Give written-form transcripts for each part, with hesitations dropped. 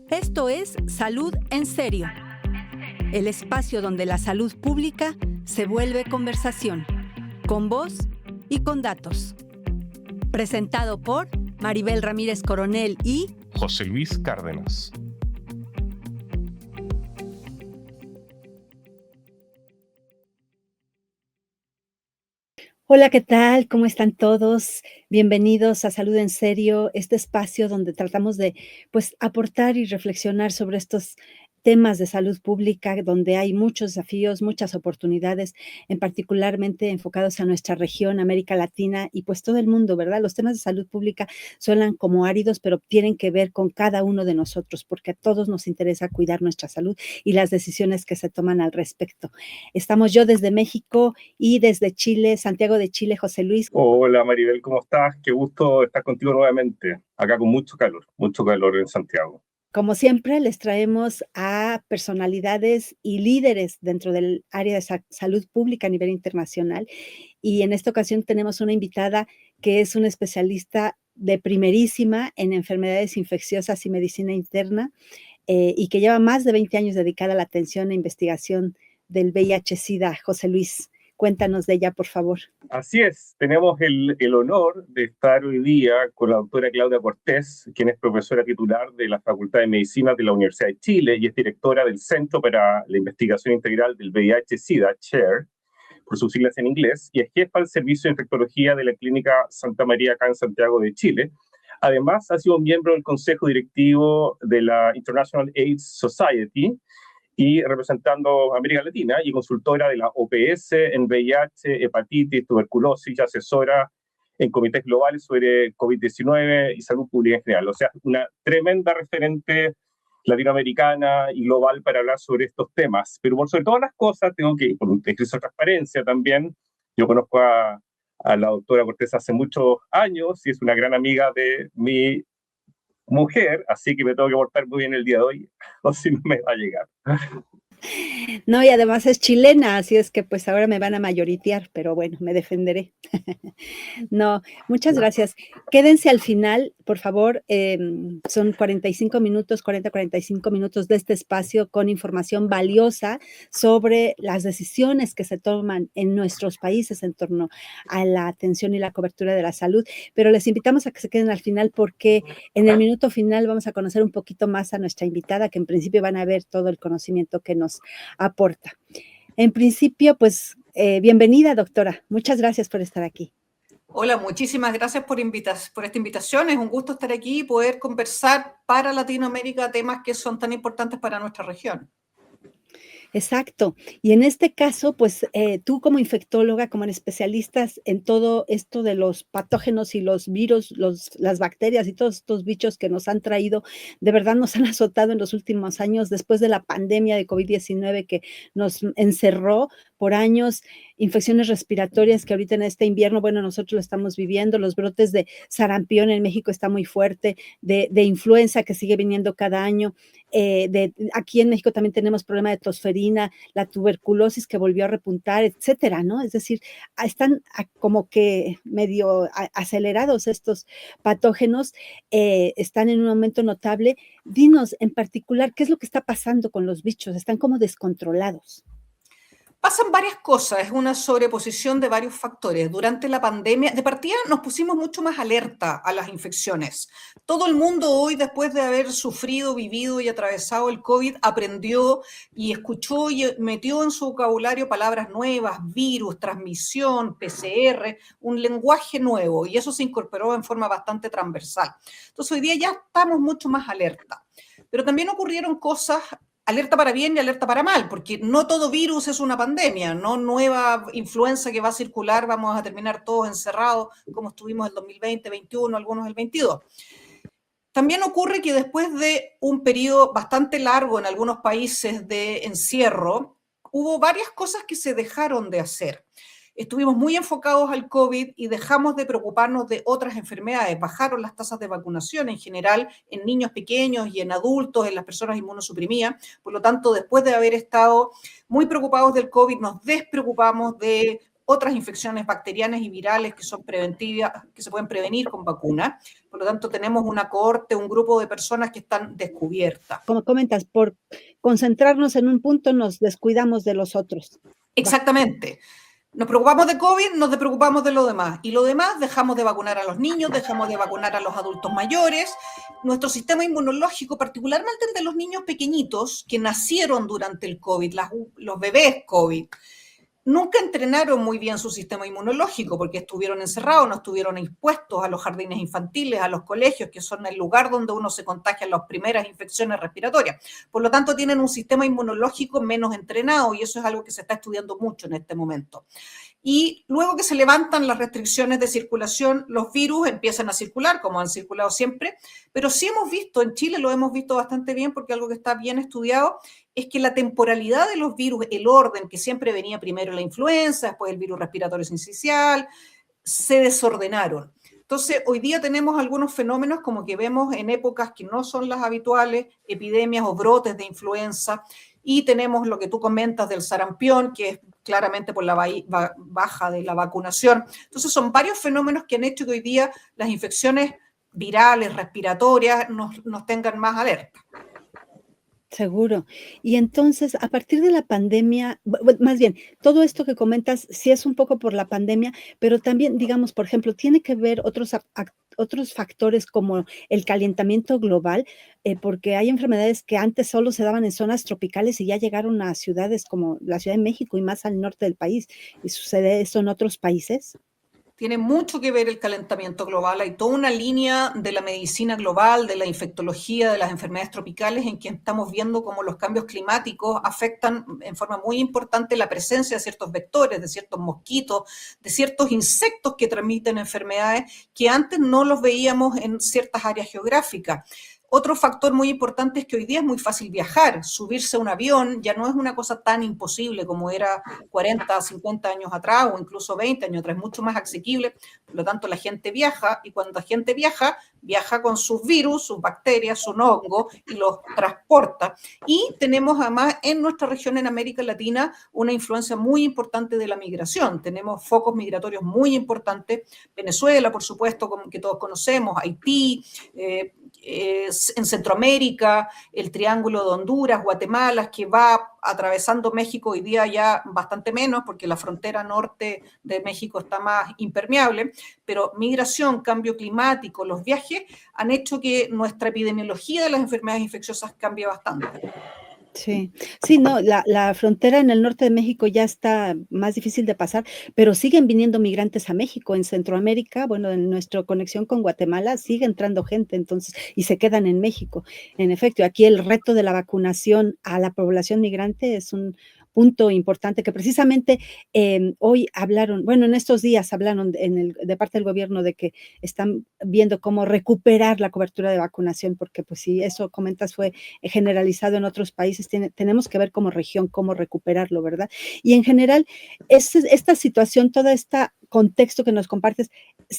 Esto es Salud en Serio, el espacio donde la salud pública se vuelve conversación, con voz y con datos. Presentado por Maribel Ramírez Coronel y José Luis Cárdenas. Hola, ¿qué tal? ¿Cómo están todos? Bienvenidos a Salud en Serio, este espacio donde tratamos de, aportar y reflexionar sobre estos temas de salud pública, donde hay muchos desafíos, muchas oportunidades, en particularmente enfocados a nuestra región, América Latina y pues todo el mundo, ¿verdad? Los temas de salud pública suenan como áridos, pero tienen que ver con cada uno de nosotros, porque a todos nos interesa cuidar nuestra salud y las decisiones que se toman al respecto. Estamos yo desde México y desde Chile, Santiago de Chile, José Luis. Hola Maribel, ¿cómo estás? Qué gusto estar contigo nuevamente, acá con mucho calor en Santiago. Como siempre, les traemos a personalidades y líderes dentro del área de salud pública a nivel internacional. Y en esta ocasión tenemos una invitada que es una especialista de primerísima en enfermedades infecciosas y medicina interna, y que lleva más de 20 años dedicada a la atención e investigación del VIH-Sida. José Luis, cuéntanos de ella, por favor. Así es, tenemos el honor de estar hoy día con la doctora Claudia Cortés, quien es profesora titular de la Facultad de Medicina de la Universidad de Chile y es directora del Centro para la Investigación Integral del VIH-Sida, CHAIR, por sus siglas en inglés, y es jefa del Servicio de Infectología de la Clínica Santa María acá en Santiago de Chile. Además, ha sido miembro del Consejo Directivo de la International AIDS Society y representando a América Latina y consultora de la OPS en VIH, hepatitis, tuberculosis y asesora en comités globales sobre COVID-19 y salud pública en general. O sea, una tremenda referente latinoamericana y global para hablar sobre estos temas. Pero por sobre todas las cosas, tengo que, por un ejercicio de transparencia también, yo conozco a la doctora Cortés hace muchos años y es una gran amiga de mi mujer, así que me tengo que portar muy bien el día de hoy, o si no me va a llegar. No, y además es chilena, así es que pues ahora me van a mayoritear, pero bueno, me defenderé. No, muchas gracias. Quédense al final, por favor. Son 45 minutos, 45 minutos de este espacio con información valiosa sobre las decisiones que se toman en nuestros países en torno a la atención y la cobertura de la salud. Pero les invitamos a que se queden al final porque en el minuto final vamos a conocer un poquito más a nuestra invitada, que en principio van a ver todo el conocimiento que nos aporta. En principio, bienvenida, doctora. Muchas gracias por estar aquí. Hola, muchísimas gracias por esta invitación. Es un gusto estar aquí y poder conversar para Latinoamérica temas que son tan importantes para nuestra región. Exacto. Y en este caso, tú como infectóloga, como especialistas en todo esto de los patógenos y los virus, las bacterias y todos estos bichos que nos han traído, de verdad nos han azotado en los últimos años después de la pandemia de COVID-19 que nos encerró por años, infecciones respiratorias que ahorita en este invierno, bueno, nosotros lo estamos viviendo, los brotes de sarampión en México está muy fuerte, de influenza que sigue viniendo cada año, aquí en México también tenemos problema de tosferina, la tuberculosis que volvió a repuntar, etcétera, ¿no? Es decir, están como que medio acelerados estos patógenos, están en un aumento notable. Dinos en particular, ¿qué es lo que está pasando con los bichos? Están como descontrolados. Pasan varias cosas, es una sobreposición de varios factores. Durante la pandemia, de partida nos pusimos mucho más alerta a las infecciones. Todo el mundo hoy, después de haber sufrido, vivido y atravesado el COVID, aprendió y escuchó y metió en su vocabulario palabras nuevas, virus, transmisión, PCR, un lenguaje nuevo, y eso se incorporó en forma bastante transversal. Entonces hoy día ya estamos mucho más alerta. Pero también ocurrieron cosas, alerta para bien y alerta para mal, porque no todo virus es una pandemia, no nueva influenza que va a circular, vamos a terminar todos encerrados como estuvimos el 2020, 2021, algunos el 22. También ocurre que después de un periodo bastante largo en algunos países de encierro, hubo varias cosas que se dejaron de hacer. Estuvimos muy enfocados al COVID y dejamos de preocuparnos de otras enfermedades. Bajaron las tasas de vacunación en general en niños pequeños y en adultos, en las personas inmunosuprimidas. Por lo tanto, después de haber estado muy preocupados del COVID, nos despreocupamos de otras infecciones bacterianas y virales que son preventivas, que se pueden prevenir con vacuna. Por lo tanto, tenemos una cohorte, un grupo de personas que están descubiertas. Como comentas, por concentrarnos en un punto nos descuidamos de los otros. Exactamente. Nos preocupamos de COVID, nos preocupamos de lo demás. Y lo demás, dejamos de vacunar a los niños, dejamos de vacunar a los adultos mayores. Nuestro sistema inmunológico, particularmente el de los niños pequeñitos que nacieron durante el COVID, los bebés COVID, nunca entrenaron muy bien su sistema inmunológico porque estuvieron encerrados, no estuvieron expuestos a los jardines infantiles, a los colegios, que son el lugar donde uno se contagia las primeras infecciones respiratorias. Por lo tanto, tienen un sistema inmunológico menos entrenado y eso es algo que se está estudiando mucho en este momento. Y luego que se levantan las restricciones de circulación, los virus empiezan a circular, como han circulado siempre, pero sí hemos visto, en Chile lo hemos visto bastante bien, porque algo que está bien estudiado es que la temporalidad de los virus, el orden que siempre venía primero la influenza, después el virus respiratorio sincicial, se desordenaron. Entonces, hoy día tenemos algunos fenómenos como que vemos en épocas que no son las habituales, epidemias o brotes de influenza, y tenemos lo que tú comentas del sarampión, que es claramente por la baja de la vacunación. Entonces, son varios fenómenos que han hecho que hoy día las infecciones virales, respiratorias, nos tengan más alerta. Seguro. Y entonces, a partir de la pandemia, más bien, todo esto que comentas, sí es un poco por la pandemia, pero también, digamos, por ejemplo, tiene que ver otros factores como el calentamiento global, porque hay enfermedades que antes solo se daban en zonas tropicales y ya llegaron a ciudades como la Ciudad de México y más al norte del país. ¿Y sucede eso en otros países? Tiene mucho que ver el calentamiento global. Hay toda una línea de la medicina global, de la infectología, de las enfermedades tropicales, en que estamos viendo cómo los cambios climáticos afectan en forma muy importante la presencia de ciertos vectores, de ciertos mosquitos, de ciertos insectos que transmiten enfermedades que antes no los veíamos en ciertas áreas geográficas. Otro factor muy importante es que hoy día es muy fácil viajar. Subirse a un avión ya no es una cosa tan imposible como era 40, 50 años atrás o incluso 20 años atrás, es mucho más asequible. Por lo tanto, la gente viaja y cuando la gente viaja, viaja con sus virus, sus bacterias, sus hongos y los transporta. Y tenemos además en nuestra región, en América Latina, una influencia muy importante de la migración. Tenemos focos migratorios muy importantes. Venezuela, por supuesto, como que todos conocemos, Haití, en Centroamérica, el Triángulo de Honduras, Guatemala, que va atravesando México hoy día ya bastante menos, porque la frontera norte de México está más impermeable, pero migración, cambio climático, los viajes han hecho que nuestra epidemiología de las enfermedades infecciosas cambie bastante. Sí, sí, no, la frontera en el norte de México ya está más difícil de pasar, pero siguen viniendo migrantes a México. En Centroamérica, bueno, en nuestra conexión con Guatemala sigue entrando gente, entonces, y se quedan en México. En efecto, aquí el reto de la vacunación a la población migrante es un punto importante que precisamente hoy hablaron, bueno, en estos días hablaron de parte del gobierno de que están viendo cómo recuperar la cobertura de vacunación, porque pues si eso comentas fue generalizado en otros países, tenemos que ver como región cómo recuperarlo, ¿verdad? Y en general, esta situación, todo este contexto que nos compartes,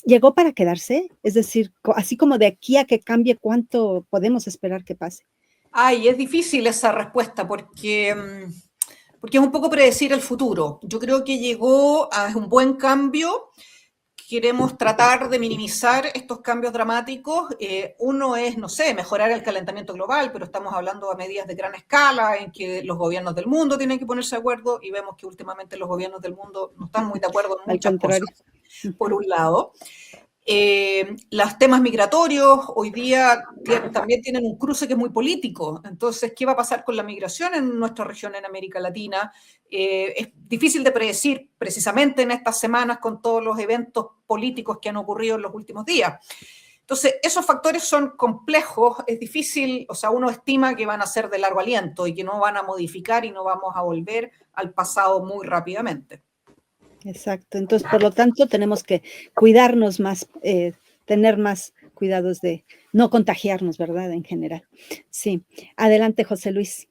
¿llegó para quedarse? Es decir, así como de aquí a que cambie, ¿cuánto podemos esperar que pase? Ay, es difícil esa respuesta porque es un poco predecir el futuro. Yo creo que llegó a un buen cambio. Queremos tratar de minimizar estos cambios dramáticos. Uno es, no sé, mejorar el calentamiento global, pero estamos hablando a medidas de gran escala en que los gobiernos del mundo tienen que ponerse de acuerdo y vemos que últimamente los gobiernos del mundo no están muy de acuerdo en muchas cosas, por un lado. Los temas migratorios hoy día también tienen un cruce que es muy político. Entonces, ¿qué va a pasar con la migración en nuestra región, en América Latina? Es difícil de predecir precisamente en estas semanas con todos los eventos políticos que han ocurrido en los últimos días. Entonces, esos factores son complejos, es difícil, o sea, uno estima que van a ser de largo aliento y que no van a modificar y no vamos a volver al pasado muy rápidamente. Exacto, entonces por lo tanto tenemos que cuidarnos más, tener más cuidados de no contagiarnos, ¿verdad? En general. Sí, adelante José Luis.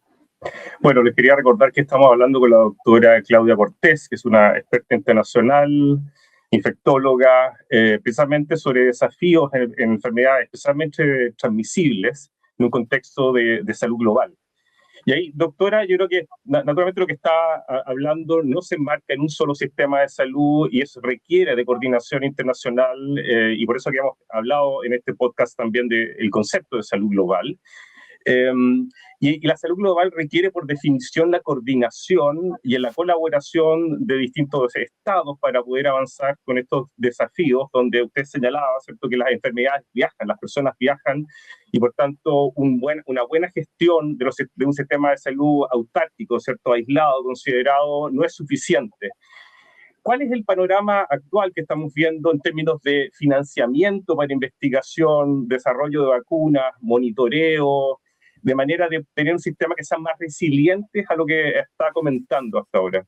Bueno, les quería recordar que estamos hablando con la doctora Claudia Cortés, que es una experta internacional, infectóloga, precisamente sobre desafíos en enfermedades especialmente transmisibles en un contexto de salud global. Y ahí, doctora, yo creo que naturalmente lo que está hablando no se enmarca en un solo sistema de salud y eso requiere de coordinación internacional y por eso que hemos hablado en este podcast también del concepto de salud global. Y la salud global requiere por definición la coordinación y la colaboración de distintos estados para poder avanzar con estos desafíos donde usted señalaba, ¿cierto?, que las enfermedades viajan, las personas viajan y por tanto una buena gestión de un sistema de salud autárquico, ¿cierto?, aislado, considerado, no es suficiente. ¿Cuál es el panorama actual que estamos viendo en términos de financiamiento para investigación, desarrollo de vacunas, monitoreo, de manera de tener un sistema que sea más resiliente a lo que está comentando hasta ahora?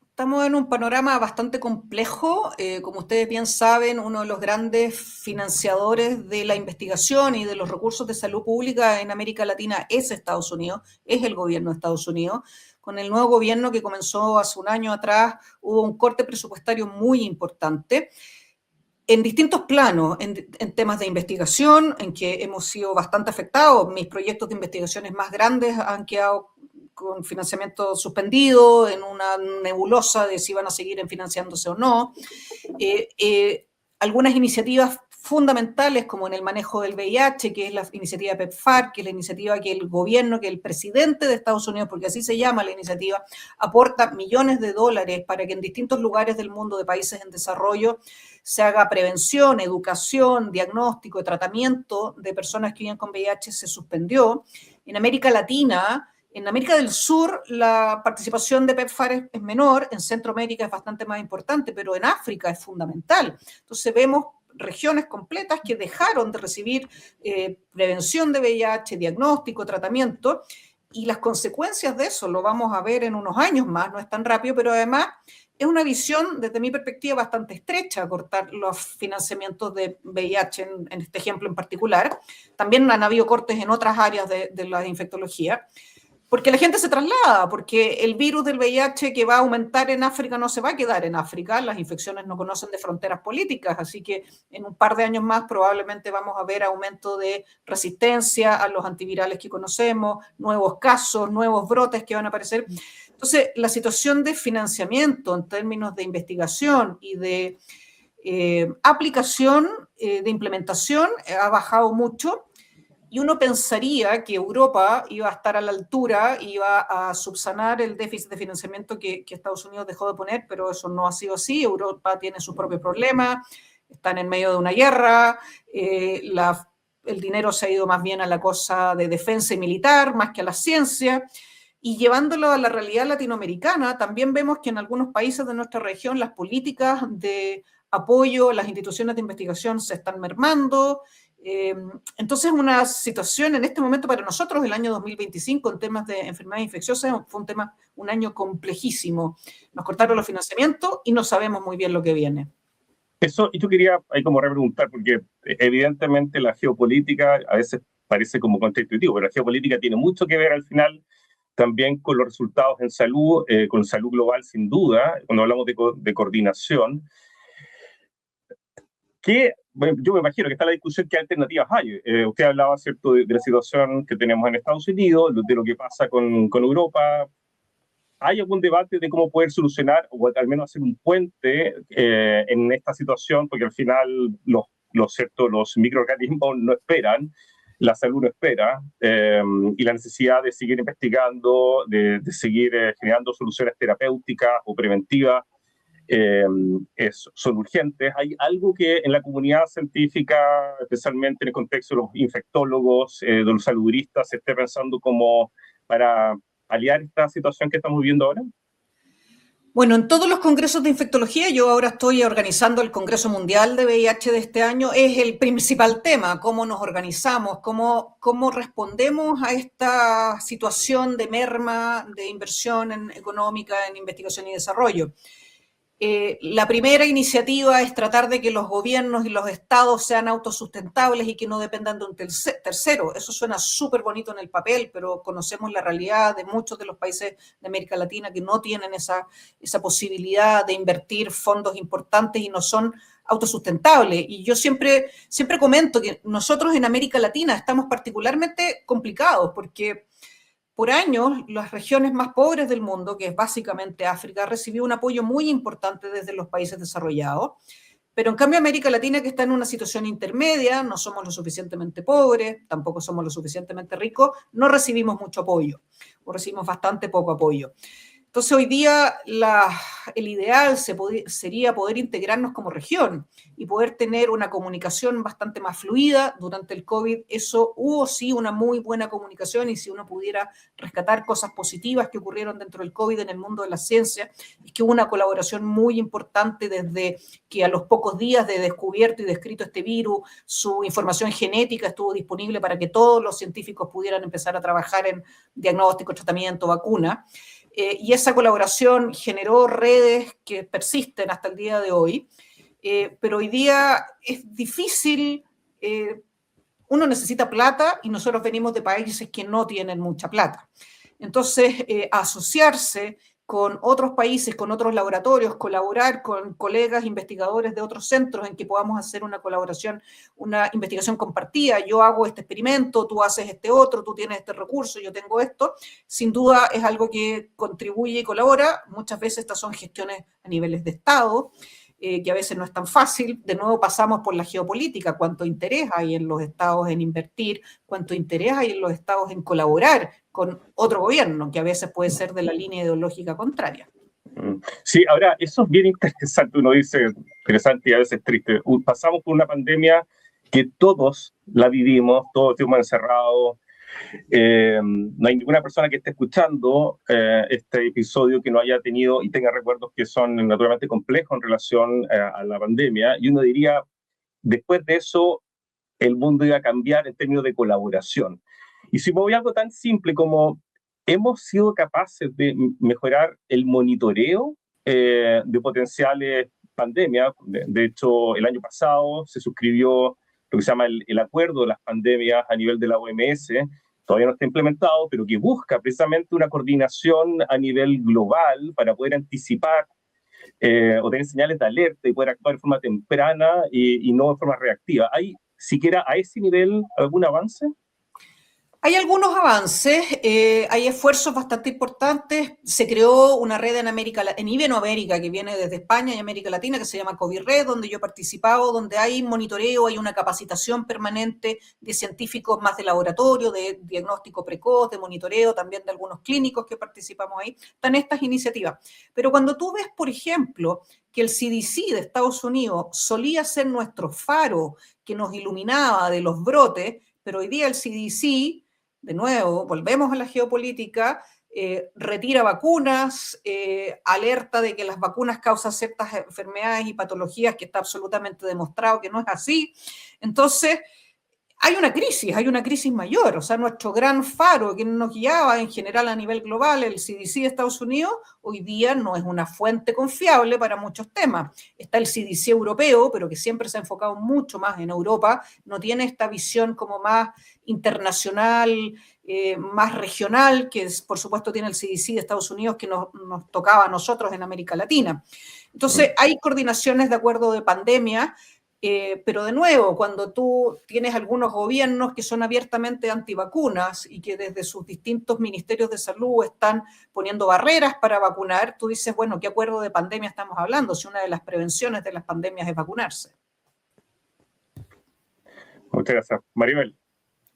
Estamos en un panorama bastante complejo. Como ustedes bien saben, uno de los grandes financiadores de la investigación y de los recursos de salud pública en América Latina es Estados Unidos, es el gobierno de Estados Unidos. Con el nuevo gobierno que comenzó hace un año atrás, hubo un corte presupuestario muy importante en distintos planos, en temas de investigación, en que hemos sido bastante afectados. Mis proyectos de investigaciones más grandes han quedado con financiamiento suspendido, en una nebulosa de si van a seguir financiándose o no. Algunas iniciativas fundamentales, como en el manejo del VIH, que es la iniciativa PEPFAR, que es la iniciativa que el gobierno, que el presidente de Estados Unidos, porque así se llama la iniciativa, aporta millones de dólares para que en distintos lugares del mundo de países en desarrollo se haga prevención, educación, diagnóstico, tratamiento de personas que viven con VIH, se suspendió. En América Latina, en América del Sur, la participación de PEPFAR es menor, en Centroamérica es bastante más importante, pero en África es fundamental. Entonces vemos regiones completas que dejaron de recibir prevención de VIH, diagnóstico, tratamiento, y las consecuencias de eso lo vamos a ver en unos años más, no es tan rápido, pero además es una visión, desde mi perspectiva, bastante estrecha, cortar los financiamientos de VIH en este ejemplo en particular. También han habido cortes en otras áreas de la infectología, porque la gente se traslada, porque el virus del VIH que va a aumentar en África no se va a quedar en África, las infecciones no conocen de fronteras políticas, así que en un par de años más probablemente vamos a ver aumento de resistencia a los antivirales que conocemos, nuevos casos, nuevos brotes que van a aparecer. Entonces, la situación de financiamiento en términos de investigación y de aplicación, de implementación, ha bajado mucho. Y uno pensaría que Europa iba a estar a la altura, iba a subsanar el déficit de financiamiento que Estados Unidos dejó de poner, pero eso no ha sido así. Europa tiene sus propios problemas, están en medio de una guerra, el dinero se ha ido más bien a la cosa de defensa y militar, más que a la ciencia. Y llevándolo a la realidad latinoamericana, también vemos que en algunos países de nuestra región las políticas de apoyo a las instituciones de investigación se están mermando. Entonces, una situación en este momento para nosotros, el año 2025, en temas de enfermedades infecciosas, fue un año complejísimo. Nos cortaron los financiamientos y no sabemos muy bien lo que viene. Eso, y yo quería ahí como repreguntar, porque evidentemente la geopolítica a veces parece como contraintuitivo, pero la geopolítica tiene mucho que ver al final también con los resultados en salud, con salud global sin duda, cuando hablamos de coordinación. Yo me imagino que está la discusión qué alternativas hay. Usted hablaba, ¿cierto?, de la situación que tenemos en Estados Unidos, de lo que pasa con Europa. ¿Hay algún debate de cómo poder solucionar o al menos hacer un puente en esta situación? Porque al final los microorganismos no esperan, la salud no espera, y la necesidad de seguir investigando, de seguir generando soluciones terapéuticas o preventivas, son urgentes. ¿Hay algo que en la comunidad científica, especialmente en el contexto de los infectólogos, de los saluduristas, se esté pensando como para paliar esta situación que estamos viviendo ahora? Bueno, en todos los congresos de infectología, yo ahora estoy organizando el Congreso Mundial de VIH de este año, es el principal tema, cómo nos organizamos, cómo respondemos a esta situación de merma de inversión económica en investigación y desarrollo. La primera iniciativa es tratar de que los gobiernos y los estados sean autosustentables y que no dependan de un tercero. Eso suena súper bonito en el papel, pero conocemos la realidad de muchos de los países de América Latina que no tienen esa posibilidad de invertir fondos importantes y no son autosustentables. Y yo siempre comento que nosotros en América Latina estamos particularmente complicados porque por años, las regiones más pobres del mundo, que es básicamente África, recibió un apoyo muy importante desde los países desarrollados. Pero en cambio América Latina, que está en una situación intermedia, no somos lo suficientemente pobres, tampoco somos lo suficientemente ricos, no recibimos mucho apoyo, o recibimos bastante poco apoyo. Entonces hoy día el ideal sería poder integrarnos como región y poder tener una comunicación bastante más fluida. Durante el COVID eso hubo sí una muy buena comunicación, y si uno pudiera rescatar cosas positivas que ocurrieron dentro del COVID en el mundo de la ciencia, es que hubo una colaboración muy importante desde que a los pocos días de descubierto y descrito este virus, su información genética estuvo disponible para que todos los científicos pudieran empezar a trabajar en diagnóstico, tratamiento, vacuna. Y esa colaboración generó redes que persisten hasta el día de hoy, pero hoy día es difícil, uno necesita plata y nosotros venimos de países que no tienen mucha plata. Entonces, asociarse con otros países, con otros laboratorios, colaborar con colegas investigadores de otros centros en que podamos hacer una colaboración, una investigación compartida. Yo hago este experimento, tú haces este otro, tú tienes este recurso, yo tengo esto. Sin duda es algo que contribuye y colabora. Muchas veces estas son gestiones a niveles de Estado, que a veces no es tan fácil. De nuevo pasamos por la geopolítica, cuánto interés hay en los estados en invertir, cuánto interés hay en los estados en colaborar con otro gobierno, que a veces puede ser de la línea ideológica contraria. Sí, ahora, eso es bien interesante, uno dice interesante y a veces triste. Pasamos por una pandemia que todos la vivimos, todos estuvimos encerrados. No hay ninguna persona que esté escuchando este episodio que no haya tenido y tenga recuerdos que son naturalmente complejos en relación a la pandemia, y uno diría, después de eso, el mundo iba a cambiar en términos de colaboración. Y si me voy a algo tan simple como, hemos sido capaces de mejorar el monitoreo de potenciales pandemias. De hecho, el año pasado se suscribió lo que se llama el Acuerdo de las Pandemias a nivel de la OMS. Todavía no está implementado, pero que busca precisamente una coordinación a nivel global para poder anticipar o tener señales de alerta y poder actuar de forma temprana y no de forma reactiva. ¿Hay siquiera a ese nivel algún avance? Hay algunos avances, hay esfuerzos bastante importantes. Se creó una red en Iberoamérica, que viene desde España y América Latina, que se llama COVID-Red, donde yo he participado, donde hay monitoreo, hay una capacitación permanente de científicos más de laboratorio, de diagnóstico precoz, de monitoreo, también de algunos clínicos que participamos ahí. Están estas iniciativas. Pero cuando tú ves, por ejemplo, que el CDC de Estados Unidos solía ser nuestro faro que nos iluminaba de los brotes, pero hoy día el CDC, de nuevo, volvemos a la geopolítica, retira vacunas, alerta de que las vacunas causan ciertas enfermedades y patologías que está absolutamente demostrado que no es así. Entonces, hay una crisis mayor. O sea, nuestro gran faro que nos guiaba en general a nivel global, el CDC de Estados Unidos, hoy día no es una fuente confiable para muchos temas. Está el CDC europeo, pero que siempre se ha enfocado mucho más en Europa, no tiene esta visión como más internacional, más regional, que por supuesto tiene el CDC de Estados Unidos, que nos tocaba a nosotros en América Latina. Entonces, hay coordinaciones de acuerdo de pandemia. Pero de nuevo, cuando tú tienes algunos gobiernos que son abiertamente antivacunas y que desde sus distintos ministerios de salud están poniendo barreras para vacunar, tú dices, bueno, ¿qué acuerdo de pandemia estamos hablando? Si una de las prevenciones de las pandemias es vacunarse. Muchas gracias. Maribel.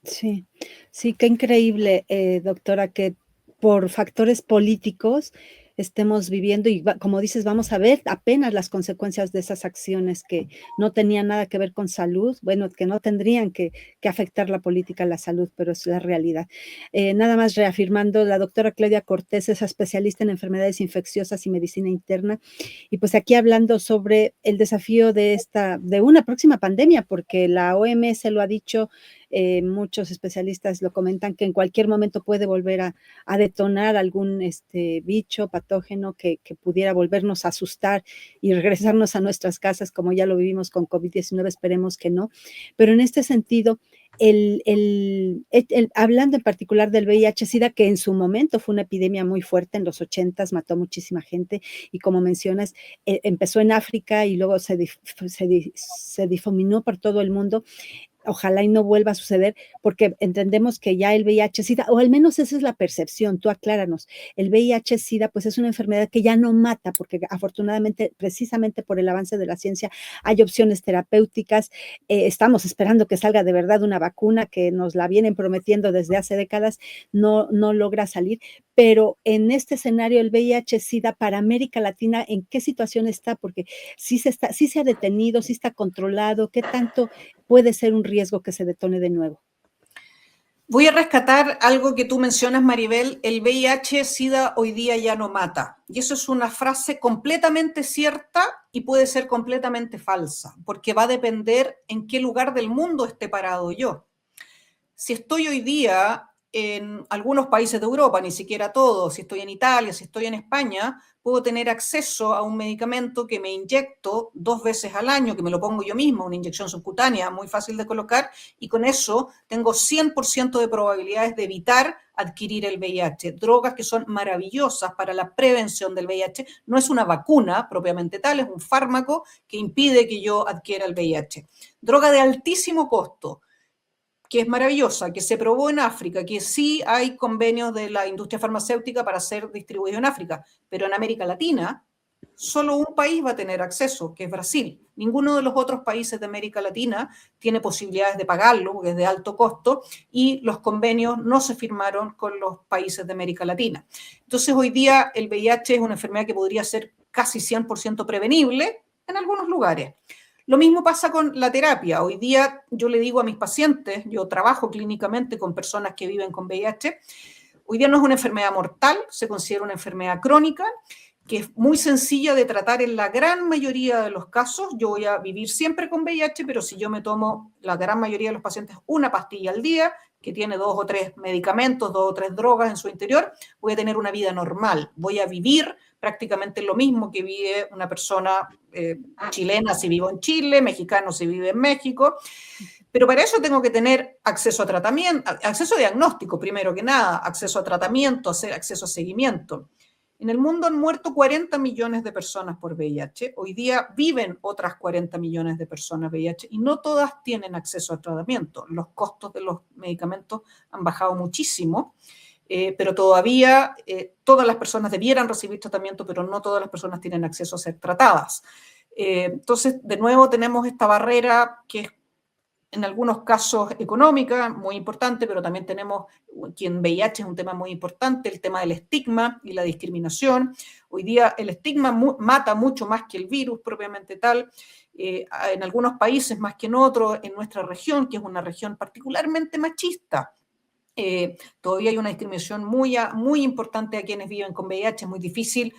Sí, sí, qué increíble, doctora, que por factores políticos estemos viviendo y como dices, vamos a ver apenas las consecuencias de esas acciones que no tenían nada que ver con salud, bueno, que no tendrían que afectar la política a la salud, pero es la realidad. Nada más reafirmando, la doctora Claudia Cortés es especialista en enfermedades infecciosas y medicina interna, y pues aquí hablando sobre el desafío de una próxima pandemia, porque la OMS lo ha dicho, muchos especialistas lo comentan, que en cualquier momento puede volver a detonar algún bicho patógeno que pudiera volvernos a asustar y regresarnos a nuestras casas, como ya lo vivimos con COVID-19, esperemos que no. Pero en este sentido, hablando en particular del VIH-Sida, que en su momento fue una epidemia muy fuerte en los 80s, mató a muchísima gente, y como mencionas, empezó en África y luego se difuminó por todo el mundo. ojalá y no vuelva a suceder, porque entendemos que ya el VIH-Sida, o al menos esa es la percepción, tú acláranos, el VIH-Sida pues es una enfermedad que ya no mata, porque afortunadamente, precisamente por el avance de la ciencia, hay opciones terapéuticas, estamos esperando que salga de verdad una vacuna que nos la vienen prometiendo desde hace décadas, no logra salir, pero en este escenario el VIH-Sida para América Latina, ¿en qué situación está? Porque sí se ha detenido, sí está controlado, ¿qué tanto puede ser un riesgo que se detone de nuevo? Voy a rescatar algo que tú mencionas, Maribel, el VIH-Sida hoy día ya no mata. Y eso es una frase completamente cierta y puede ser completamente falsa, porque va a depender en qué lugar del mundo esté parado yo. Si estoy hoy día en algunos países de Europa, ni siquiera todos, si estoy en Italia, si estoy en España, puedo tener acceso a un medicamento que me inyecto 2 veces al año, que me lo pongo yo misma, una inyección subcutánea muy fácil de colocar, y con eso tengo 100% de probabilidades de evitar adquirir el VIH. Drogas que son maravillosas para la prevención del VIH. No es una vacuna propiamente tal, es un fármaco que impide que yo adquiera el VIH. Droga de altísimo costo, que es maravillosa, que se probó en África, que sí hay convenios de la industria farmacéutica para ser distribuido en África, pero en América Latina solo un país va a tener acceso, que es Brasil. Ninguno de los otros países de América Latina tiene posibilidades de pagarlo, porque es de alto costo, y los convenios no se firmaron con los países de América Latina. Entonces, hoy día el VIH es una enfermedad que podría ser casi 100% prevenible en algunos lugares. Lo mismo pasa con la terapia. Hoy día yo le digo a mis pacientes, yo trabajo clínicamente con personas que viven con VIH, hoy día no es una enfermedad mortal, se considera una enfermedad crónica, que es muy sencilla de tratar en la gran mayoría de los casos. Yo voy a vivir siempre con VIH, pero si yo me tomo, la gran mayoría de los pacientes, una pastilla al día, que tiene 2 o 3 medicamentos, 2 o 3 drogas en su interior, voy a tener una vida normal, voy a vivir prácticamente lo mismo que vive una persona chilena si vivo en Chile, mexicano si vive en México, pero para eso tengo que tener acceso a tratamiento, acceso a diagnóstico primero que nada, acceso a tratamiento, acceso a seguimiento. En el mundo han muerto 40 millones de personas por VIH, hoy día viven otras 40 millones de personas VIH y no todas tienen acceso a tratamiento. Los costos de los medicamentos han bajado muchísimo, pero todavía todas las personas debieran recibir tratamiento, pero no todas las personas tienen acceso a ser tratadas. Entonces, de nuevo tenemos esta barrera que es en algunos casos económica, muy importante, pero también tenemos que en VIH es un tema muy importante, el tema del estigma y la discriminación. Hoy día el estigma mata mucho más que el virus propiamente tal, en algunos países más que en otros, en nuestra región, que es una región particularmente machista. Todavía hay una discriminación muy importante a quienes viven con VIH, es muy difícil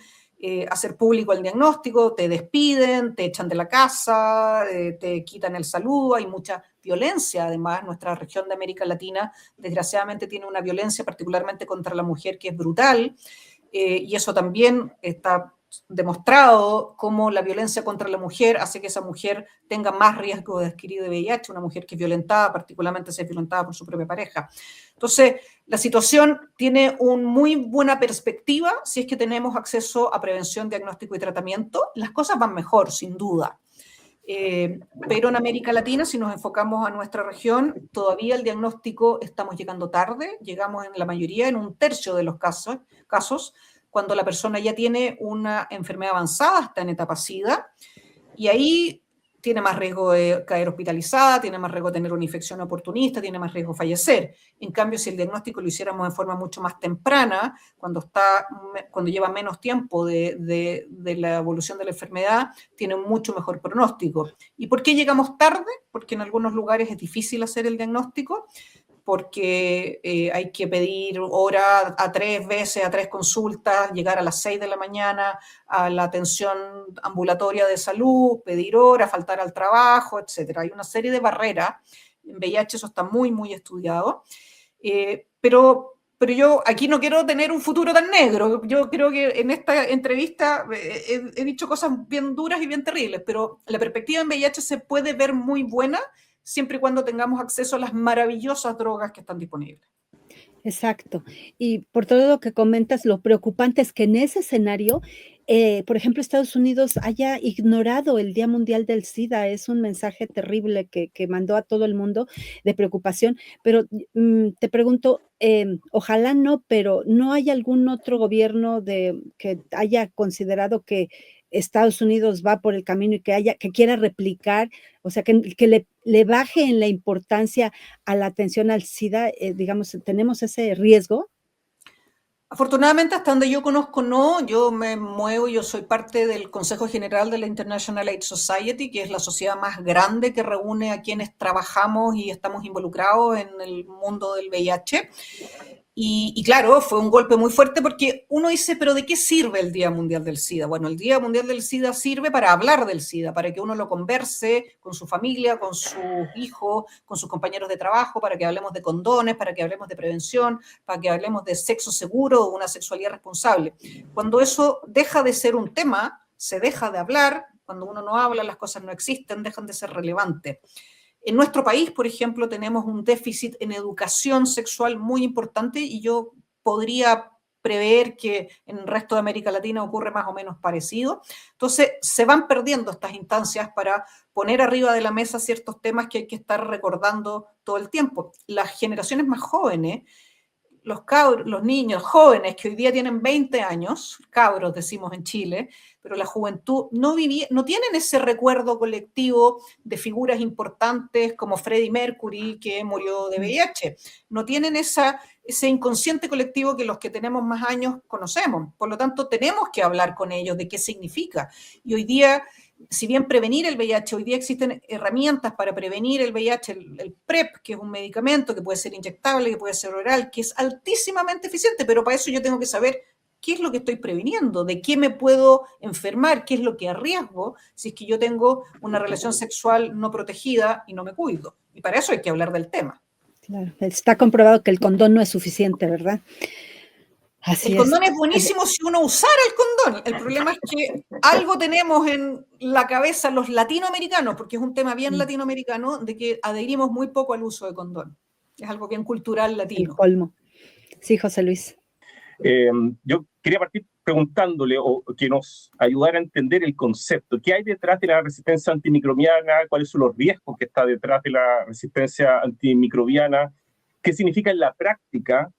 hacer público el diagnóstico, te despiden, te echan de la casa, te quitan el saludo, hay mucha violencia. Además, nuestra región de América Latina desgraciadamente tiene una violencia particularmente contra la mujer que es brutal, y eso también está demostrado cómo la violencia contra la mujer hace que esa mujer tenga más riesgo de adquirir VIH, una mujer que es violentada, particularmente si es violentada por su propia pareja. Entonces, la situación tiene una muy buena perspectiva si es que tenemos acceso a prevención, diagnóstico y tratamiento. Las cosas van mejor, sin duda. Pero en América Latina, si nos enfocamos a nuestra región, todavía el diagnóstico estamos llegando tarde, llegamos en la mayoría, en 1/3 de los casos, cuando la persona ya tiene una enfermedad avanzada, está en etapa SIDA, y ahí tiene más riesgo de caer hospitalizada, tiene más riesgo de tener una infección oportunista, tiene más riesgo de fallecer. En cambio, si el diagnóstico lo hiciéramos de forma mucho más temprana, cuando lleva menos tiempo de la evolución de la enfermedad, tiene un mucho mejor pronóstico. ¿Y por qué llegamos tarde? Porque en algunos lugares es difícil hacer el diagnóstico, porque hay que pedir hora a 3 veces, a 3 consultas, llegar a las 6 de la mañana a la atención ambulatoria de salud, pedir hora, faltar al trabajo, etc. Hay una serie de barreras. En VIH eso está muy estudiado. Pero yo aquí no quiero tener un futuro tan negro. Yo creo que en esta entrevista he dicho cosas bien duras y bien terribles, pero la perspectiva en VIH se puede ver muy buena siempre y cuando tengamos acceso a las maravillosas drogas que están disponibles. Exacto. Y por todo lo que comentas, lo preocupante es que en ese escenario por ejemplo, Estados Unidos haya ignorado el Día Mundial del SIDA. Es un mensaje terrible que mandó a todo el mundo de preocupación, pero te pregunto, ojalá no, pero ¿no hay algún otro gobierno que haya considerado que Estados Unidos va por el camino y que quiera replicar, o sea, que le baje en la importancia a la atención al SIDA? Digamos, ¿tenemos ese riesgo? Afortunadamente, hasta donde yo conozco, no. Yo me muevo, yo soy parte del Consejo General de la International AIDS Society, que es la sociedad más grande que reúne a quienes trabajamos y estamos involucrados en el mundo del VIH. Y claro, fue un golpe muy fuerte porque uno dice, pero ¿de qué sirve el Día Mundial del SIDA? Bueno, el Día Mundial del SIDA sirve para hablar del SIDA, para que uno lo converse con su familia, con sus hijos, con sus compañeros de trabajo, para que hablemos de condones, para que hablemos de prevención, para que hablemos de sexo seguro o una sexualidad responsable. Cuando eso deja de ser un tema, se deja de hablar. Cuando uno no habla, las cosas no existen, dejan de ser relevantes. En nuestro país, por ejemplo, tenemos un déficit en educación sexual muy importante y yo podría prever que en el resto de América Latina ocurre más o menos parecido. Entonces, se van perdiendo estas instancias para poner arriba de la mesa ciertos temas que hay que estar recordando todo el tiempo. Las generaciones más jóvenes, los cabros, los niños jóvenes que hoy día tienen 20 años, cabros decimos en Chile, pero la juventud no tienen ese recuerdo colectivo de figuras importantes como Freddie Mercury, que murió de VIH. No tienen ese inconsciente colectivo que los que tenemos más años conocemos. Por lo tanto, tenemos que hablar con ellos de qué significa. Y hoy día, si bien prevenir el VIH, hoy día existen herramientas para prevenir el VIH, el PrEP, que es un medicamento que puede ser inyectable, que puede ser oral, que es altísimamente eficiente, pero para eso yo tengo que saber qué es lo que estoy previniendo, de qué me puedo enfermar, qué es lo que arriesgo si es que yo tengo una relación sexual no protegida y no me cuido. Y para eso hay que hablar del tema. Claro, está comprobado que el condón no es suficiente, ¿verdad? El condón es buenísimo si uno usara el condón. El problema es que algo tenemos en la cabeza los latinoamericanos, porque es un tema bien latinoamericano, de que adherimos muy poco al uso de condón. Es algo bien cultural latino. El colmo. Sí, José Luis. Yo quería partir preguntándole o que nos ayudara a entender el concepto. ¿Qué hay detrás de la resistencia antimicrobiana? ¿Cuáles son los riesgos que está detrás de la resistencia antimicrobiana? ¿Qué significa en la práctica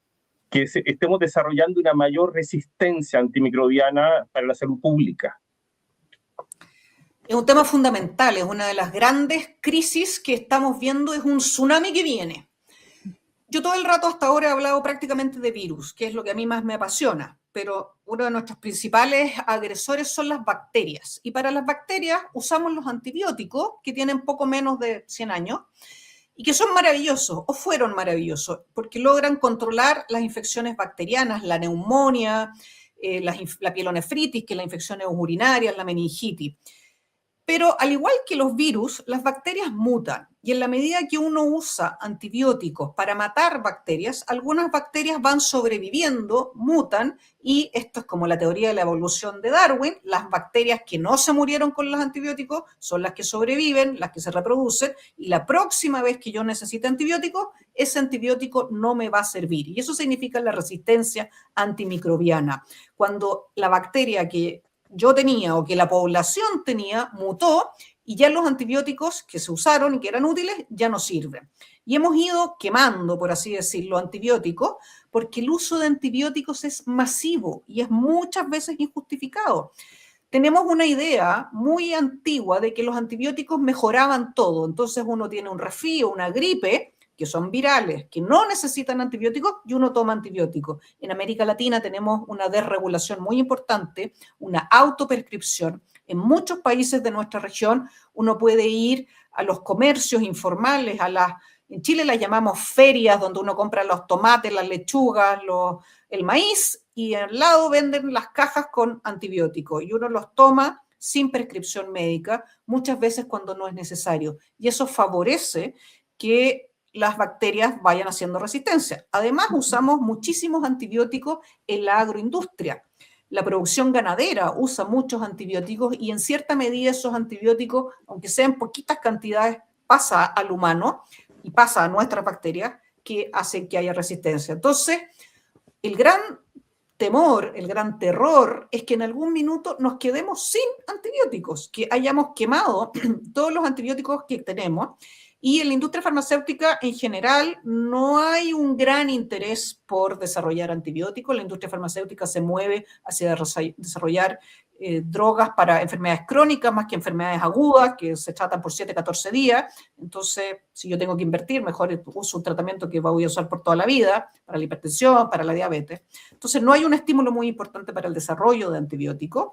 que estemos desarrollando una mayor resistencia antimicrobiana para la salud pública? Es un tema fundamental, es una de las grandes crisis que estamos viendo, es un tsunami que viene. Yo todo el rato hasta ahora he hablado prácticamente de virus, que es lo que a mí más me apasiona, pero uno de nuestros principales agresores son las bacterias. Y para las bacterias usamos los antibióticos, que tienen poco menos de 100 años, y que son maravillosos, o fueron maravillosos, porque logran controlar las infecciones bacterianas, la neumonía, la pielonefritis, que es la infección urinaria, la meningitis. Pero al igual que los virus, las bacterias mutan y en la medida que uno usa antibióticos para matar bacterias, algunas bacterias van sobreviviendo, mutan y esto es como la teoría de la evolución de Darwin, las bacterias que no se murieron con los antibióticos son las que sobreviven, las que se reproducen y la próxima vez que yo necesite antibióticos, ese antibiótico no me va a servir y eso significa la resistencia antimicrobiana. Cuando la bacteria que yo tenía o que la población tenía mutó y ya los antibióticos que se usaron y que eran útiles ya no sirven. Y hemos ido quemando, por así decirlo, antibióticos porque el uso de antibióticos es masivo y es muchas veces injustificado. Tenemos una idea muy antigua de que los antibióticos mejoraban todo. Entonces uno tiene un resfrío, una gripe, que son virales, que no necesitan antibióticos y uno toma antibióticos. En América Latina tenemos una desregulación muy importante, una autoprescripción. En muchos países de nuestra región uno puede ir a los comercios informales, en Chile las llamamos ferias, donde uno compra los tomates, las lechugas, el maíz, y al lado venden las cajas con antibióticos y uno los toma sin prescripción médica, muchas veces cuando no es necesario. Y eso favorece que las bacterias vayan haciendo resistencia. Además, usamos muchísimos antibióticos en la agroindustria. La producción ganadera usa muchos antibióticos y en cierta medida esos antibióticos, aunque sean poquitas cantidades, pasa al humano y pasa a nuestras bacterias que hacen que haya resistencia. Entonces, el gran temor, el gran terror, es que en algún minuto nos quedemos sin antibióticos, que hayamos quemado todos los antibióticos que tenemos. Y en la industria farmacéutica en general no hay un gran interés por desarrollar antibióticos. La industria farmacéutica se mueve hacia desarrollar drogas para enfermedades crónicas más que enfermedades agudas, que se tratan por 7, 14 días. Entonces, si yo tengo que invertir, mejor uso un tratamiento que voy a usar por toda la vida, para la hipertensión, para la diabetes. Entonces, no hay un estímulo muy importante para el desarrollo de antibióticos.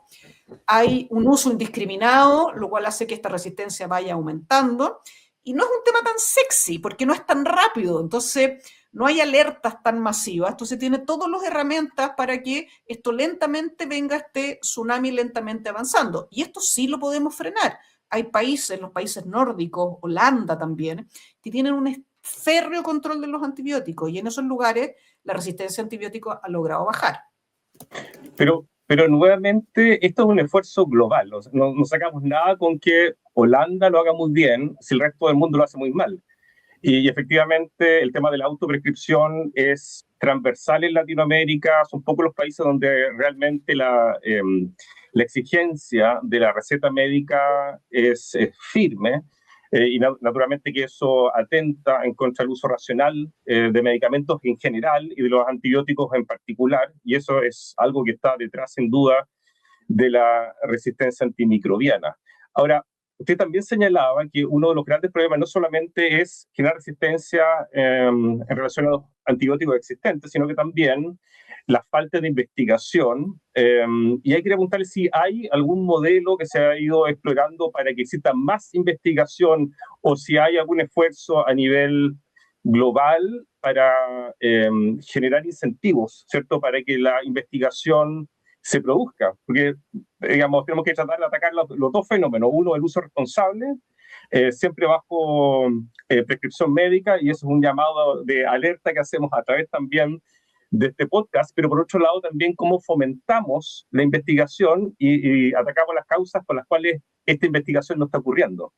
Hay un uso indiscriminado, lo cual hace que esta resistencia vaya aumentando. Y no es un tema tan sexy, porque no es tan rápido. Entonces, no hay alertas tan masivas, entonces tiene todas las herramientas para que esto lentamente venga, este tsunami lentamente avanzando. Y esto sí lo podemos frenar. Hay países, los países nórdicos, Holanda también, que tienen un férreo control de los antibióticos y en esos lugares la resistencia a antibióticos ha logrado bajar. Pero nuevamente, esto es un esfuerzo global. No sacamos nada con que Holanda lo haga muy bien si el resto del mundo lo hace muy mal. Y efectivamente el tema de la autoprescripción es transversal en Latinoamérica. Son pocos los países donde realmente la exigencia de la receta médica es firme. Y naturalmente que eso atenta en contra del uso racional de medicamentos en general y de los antibióticos en particular. Y eso es algo que está detrás, sin duda, de la resistencia antimicrobiana. Ahora, usted también señalaba que uno de los grandes problemas no solamente es generar resistencia en relación a los antibióticos existentes, sino que también la falta de investigación. Y hay que preguntarle si hay algún modelo que se ha ido explorando para que exista más investigación o si hay algún esfuerzo a nivel global para generar incentivos, ¿cierto? Para que la investigación se produzca, porque digamos, tenemos que tratar de atacar los dos fenómenos. Uno, el uso responsable, siempre bajo prescripción médica, y eso es un llamado de alerta que hacemos a través también de este podcast, pero por otro lado también cómo fomentamos la investigación y atacamos las causas con las cuales esta investigación no está ocurriendo.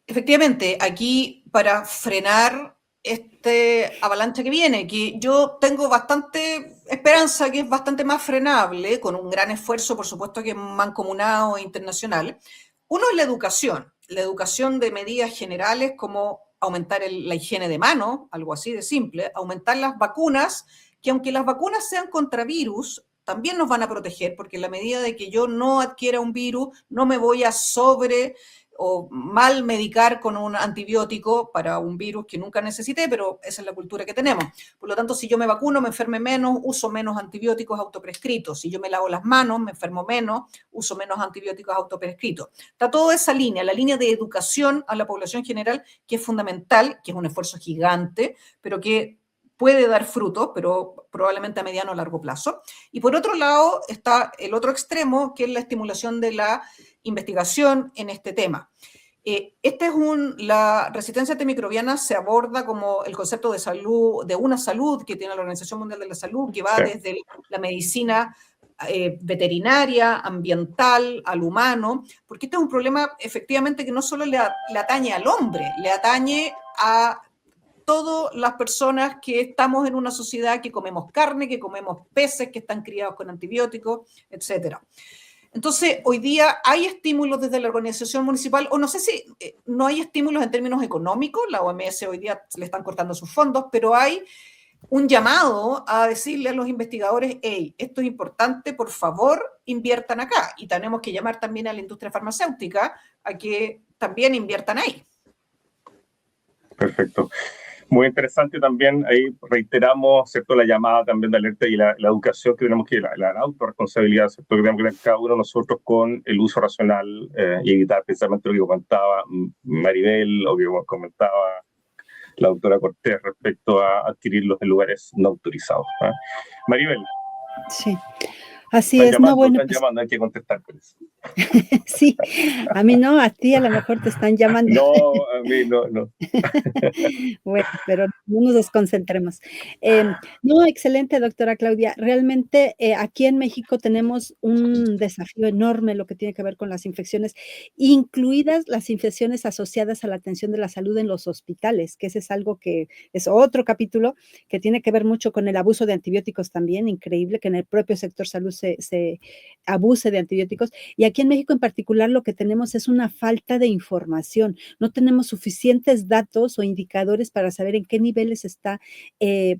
Efectivamente, aquí para frenar este avalancha que viene, que yo tengo bastante esperanza que es bastante más frenable, con un gran esfuerzo, por supuesto, que mancomunado e internacional. Uno es la educación de medidas generales como aumentar la higiene de manos, algo así de simple, aumentar las vacunas, que aunque las vacunas sean contra virus, también nos van a proteger, porque en la medida de que yo no adquiera un virus, no me voy a o mal medicar con un antibiótico para un virus que nunca necesité, pero esa es la cultura que tenemos. Por lo tanto, si yo me vacuno, me enferme menos, uso menos antibióticos autoprescritos. Si yo me lavo las manos, me enfermo menos, uso menos antibióticos autoprescritos. Está toda esa línea, la línea de educación a la población general, que es fundamental, que es un esfuerzo gigante, pero que puede dar frutos, pero probablemente a mediano o largo plazo. Y por otro lado está el otro extremo, que es la estimulación de la investigación en este tema. La resistencia antimicrobiana se aborda como el concepto de salud, de una salud que tiene la Organización Mundial de la Salud, que va desde la medicina veterinaria, ambiental, al humano, porque este es un problema efectivamente que no solo le atañe al hombre, le atañe a todas las personas que estamos en una sociedad que comemos carne, que comemos peces que están criados con antibióticos, etcétera. Entonces, hoy día hay estímulos desde la organización municipal, o no sé si no hay estímulos en términos económicos, la OMS hoy día le están cortando sus fondos, pero hay un llamado a decirle a los investigadores, hey, esto es importante, por favor, inviertan acá. Y tenemos que llamar también a la industria farmacéutica a que también inviertan ahí. Perfecto. Muy interesante también, ahí reiteramos, ¿cierto?, la llamada también de alerta y la educación que tenemos que, la autorresponsabilidad, ¿cierto?, que tenemos que tener cada uno de nosotros con el uso racional y evitar precisamente lo que comentaba Maribel o que comentaba la doctora Cortés respecto a adquirirlos en lugares no autorizados. Maribel. Sí. Así es, no, bueno, están pues llamando, hay que contestar por eso. sí, a mí no, a ti a lo mejor te están llamando. No, a mí no, no. Bueno, pero no nos desconcentremos. No, excelente, doctora Claudia. Realmente aquí en México tenemos un desafío enorme en lo que tiene que ver con las infecciones, incluidas las infecciones asociadas a la atención de la salud en los hospitales, que ese es algo que es otro capítulo que tiene que ver mucho con el abuso de antibióticos también. Increíble que en el propio sector salud se abuse de antibióticos. Y aquí en México en particular lo que tenemos es una falta de información. No tenemos suficientes datos o indicadores para saber en qué niveles está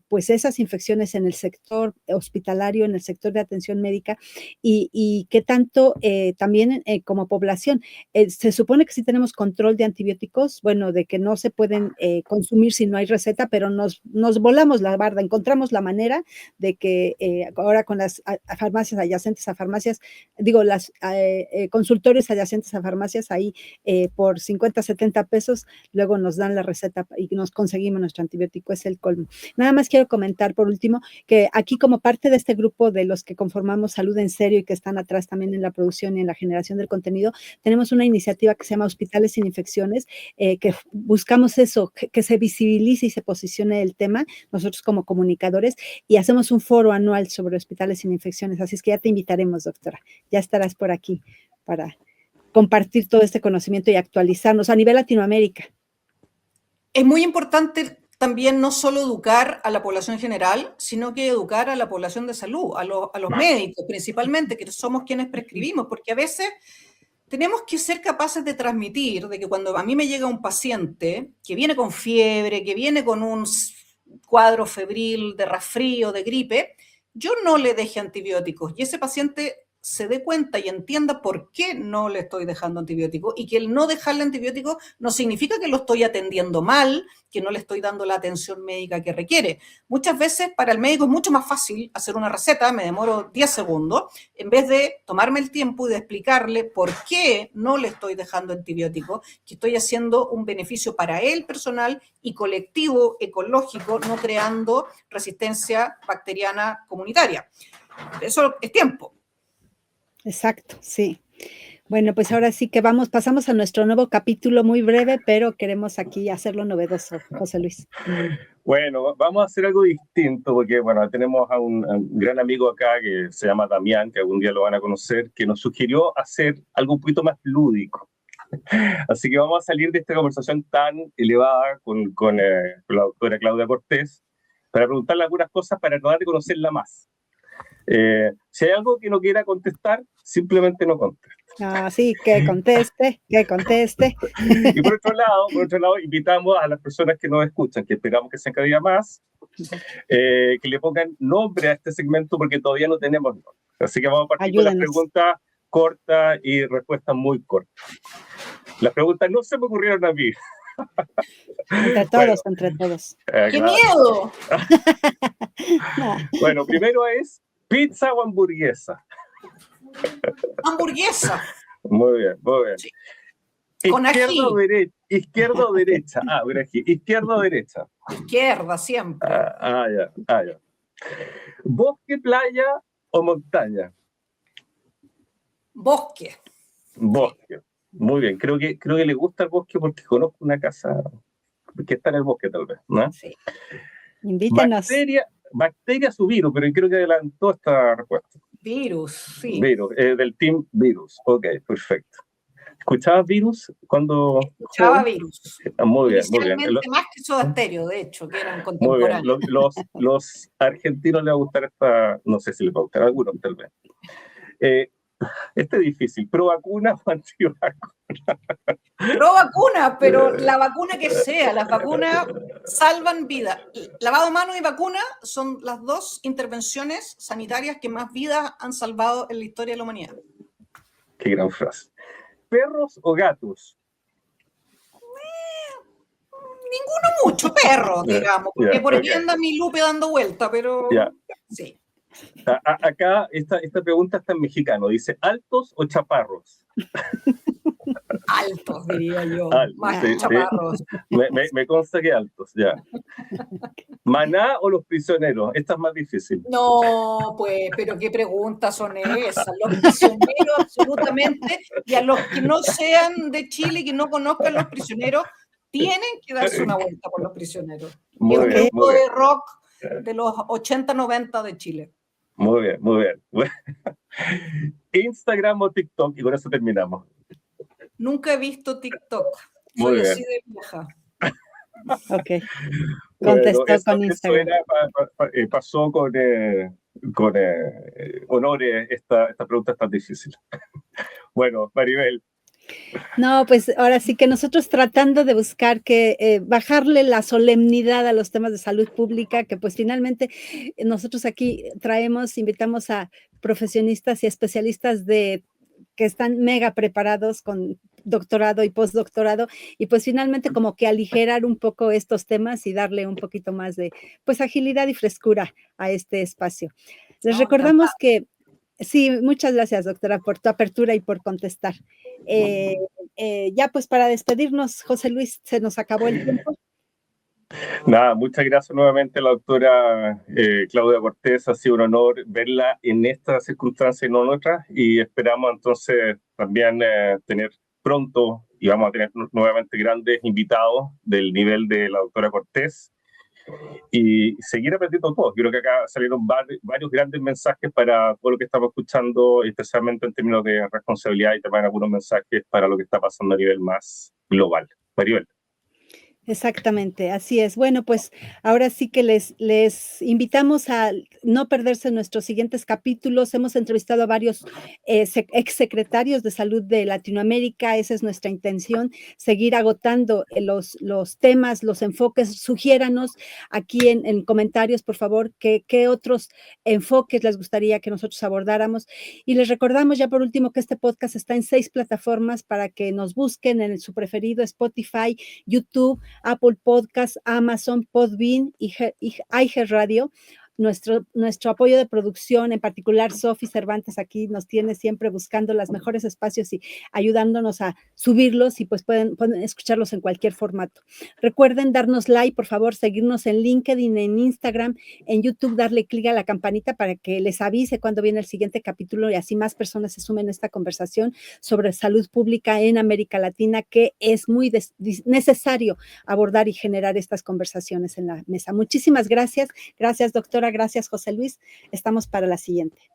pues esas infecciones en el sector hospitalario, en el sector de atención médica y qué tanto también como población. Se supone que sí tenemos control de antibióticos, bueno, de que no se pueden consumir si no hay receta, pero nos volamos la barda, encontramos la manera de que ahora con las farmacias adyacentes a farmacias, digo, las consultorios adyacentes a farmacias, ahí por 50, 70 pesos, luego nos dan la receta y nos conseguimos nuestro antibiótico, es el colmo. Nada más quiero comentar por último que aquí como parte de este grupo de los que conformamos Salud en Serio y que están atrás también en la producción y en la generación del contenido, tenemos una iniciativa que se llama Hospitales sin Infecciones, que buscamos eso, que se visibilice y se posicione el tema, nosotros como comunicadores, y hacemos un foro anual sobre hospitales sin infecciones, así es que ya te invitaremos, doctora, ya estarás por aquí para compartir todo este conocimiento y actualizarnos a nivel Latinoamérica. Es muy importante también no solo educar a la población en general, sino que educar a la población de salud, a los médicos principalmente, que somos quienes prescribimos, porque a veces tenemos que ser capaces de transmitir de que cuando a mí me llega un paciente que viene con fiebre, que viene con un cuadro febril de resfrío, de gripe, yo no le deje antibióticos y ese paciente se dé cuenta y entienda por qué no le estoy dejando antibiótico y que el no dejarle antibiótico no significa que lo estoy atendiendo mal, que no le estoy dando la atención médica que requiere. Muchas veces para el médico es mucho más fácil hacer una receta, me demoro 10 segundos, en vez de tomarme el tiempo y de explicarle por qué no le estoy dejando antibiótico, que estoy haciendo un beneficio para él personal y colectivo, ecológico, no creando resistencia bacteriana comunitaria. Eso es tiempo. Exacto, sí. Bueno, pues ahora sí que pasamos a nuestro nuevo capítulo muy breve, pero queremos aquí hacerlo novedoso, José Luis. Bueno, vamos a hacer algo distinto porque, bueno, tenemos a un gran amigo acá que se llama Damián, que algún día lo van a conocer, que nos sugirió hacer algo un poquito más lúdico. Así que vamos a salir de esta conversación tan elevada con la doctora Claudia Cortés para preguntarle algunas cosas para tratar de conocerla más. Si hay algo que no quiera contestar, simplemente no conteste. Ah, sí, que conteste. Y por otro lado, invitamos a las personas que nos escuchan, que esperamos que sean cada día más, que le pongan nombre a este segmento porque todavía no tenemos nombre. Así que vamos a partir con las preguntas cortas y respuestas muy cortas. Las preguntas no se me ocurrieron a mí. Entre todos. ¡Qué claro. Miedo! Bueno, primero es ¿pizza o hamburguesa? Hamburguesa. Muy bien. Sí. Izquierda o derecha. Izquierda o derecha. Izquierda, siempre. Ya. ¿Bosque, playa o montaña? Bosque. Muy bien. Creo que le gusta el bosque porque conozco una casa que está en el bosque, tal vez, ¿no? Sí. Invítenos. Bacterias o virus, pero creo que adelantó esta respuesta. Virus, sí. Virus, del team virus. Ok, perfecto. ¿Escuchabas virus cuando...? Escuchaba virus. Muy bien. Inicialmente más que Soda Stereo, de hecho, que eran contemporáneos. Muy bien. Los argentinos les va a gustar esta... No sé si les va a gustar, algunos tal vez. Este es difícil. ¿Pro vacuna o antivacuna? Pro vacuna, pero la vacuna que sea. Las vacunas salvan vidas. Lavado de manos y vacuna son las dos intervenciones sanitarias que más vidas han salvado en la historia de la humanidad. Qué gran frase. ¿Perros o gatos? Ninguno mucho, perros, digamos. Porque por aquí anda mi Lupe dando vuelta, pero ya. Sí. Acá esta pregunta está en mexicano. Dice, ¿altos o chaparros? Altos, diría yo, más Sí, que sí. chaparros. Me consta que altos, ya. ¿Maná o Los Prisioneros? Esta es más difícil. No, pues, pero qué preguntas son esas. Los prisioneros, absolutamente, y a los que no sean de Chile, que no conozcan Los Prisioneros, tienen que darse una vuelta por Los Prisioneros. Muy Es un bien, grupo muy bien. de rock de los 80, 90 de Chile. Muy bien, muy bien. Instagram o TikTok, y con eso terminamos. Nunca he visto TikTok. Muy Soy bien. así de vieja. Ok, Bueno, contestó con eso Instagram. era, pasó con honores esta pregunta tan difícil. Bueno, Maribel. No, pues ahora sí que nosotros tratando de buscar que bajarle la solemnidad a los temas de salud pública, que pues finalmente nosotros aquí invitamos a profesionistas y especialistas que están mega preparados con doctorado y postdoctorado, y pues finalmente como que aligerar un poco estos temas y darle un poquito más de pues agilidad y frescura a este espacio. Les No, recordamos que, sí, muchas gracias, doctora, por tu apertura y por contestar. Ya pues para despedirnos, José Luis, se nos acabó el tiempo. Nada, muchas gracias nuevamente a la doctora Claudia Cortés. Ha sido un honor verla en estas circunstancias y no en otras, y esperamos entonces también tener pronto, y vamos a tener nuevamente grandes invitados del nivel de la doctora Cortés y seguir aprendiendo todo. Yo creo que acá salieron varios grandes mensajes para todo lo que estamos escuchando, especialmente en términos de responsabilidad, y también algunos mensajes para lo que está pasando a nivel más global. Maribel. Exactamente, así es. Bueno, pues ahora sí que les invitamos a no perderse nuestros siguientes capítulos. Hemos entrevistado a varios exsecretarios de salud de Latinoamérica. Esa es nuestra intención, seguir agotando los temas, los enfoques. Sugiéranos aquí en comentarios, por favor, qué otros enfoques les gustaría que nosotros abordáramos. Y les recordamos ya por último que este podcast está en 6 plataformas para que nos busquen en su preferido: Spotify, YouTube, Apple Podcast, Amazon, Podbean y iHeartRadio. Nuestro apoyo de producción, en particular Sofi Cervantes, aquí nos tiene siempre buscando los mejores espacios y ayudándonos a subirlos, y pues pueden escucharlos en cualquier formato. Recuerden darnos like, por favor, seguirnos en LinkedIn, en Instagram, en YouTube, darle clic a la campanita para que les avise cuando viene el siguiente capítulo y así más personas se sumen a esta conversación sobre salud pública en América Latina, que es muy necesario abordar y generar estas conversaciones en la mesa. Muchísimas gracias. Gracias, doctora. Gracias, José Luis. Estamos para la siguiente.